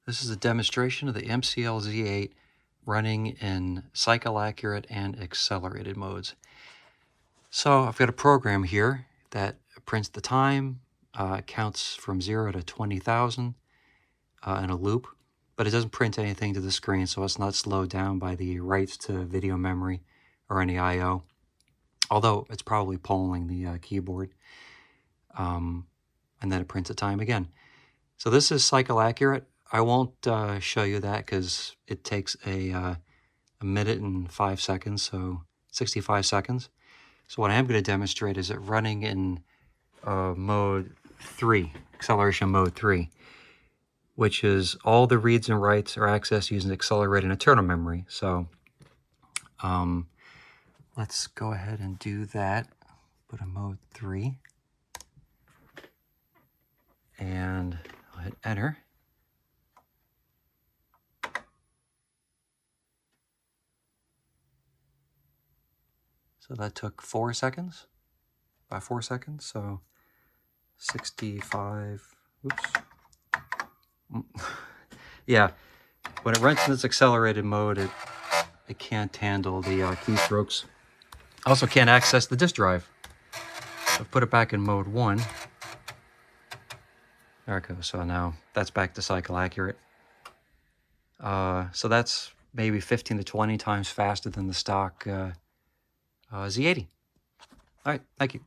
This is a demonstration of the MCLZ8 running in cycle accurate and accelerated modes. So I've got a program here that prints the time, counts from 0 to 20,000 in a loop, but it doesn't print anything to the screen, so it's not slowed down by the writes to video memory or any I/O, although it's probably polling the keyboard, and then it prints the time again. So this is cycle accurate. I won't show you that because it takes a minute and 5 seconds, so 65 seconds. So what I am going to demonstrate is it running in mode 3, acceleration mode 3, which is all the reads and writes are accessed using accelerated internal memory. So let's go ahead and do that. Put a mode 3. And I'll hit enter. So that took 4 seconds, about 4 seconds, so 65, oops. Yeah, when it runs in this accelerated mode, it can't handle the keystrokes. Also can't access the disk drive. So put it back in mode 1. There it goes, so now that's back to cycle accurate. So that's maybe 15 to 20 times faster than the stock Z80. All right, thank you.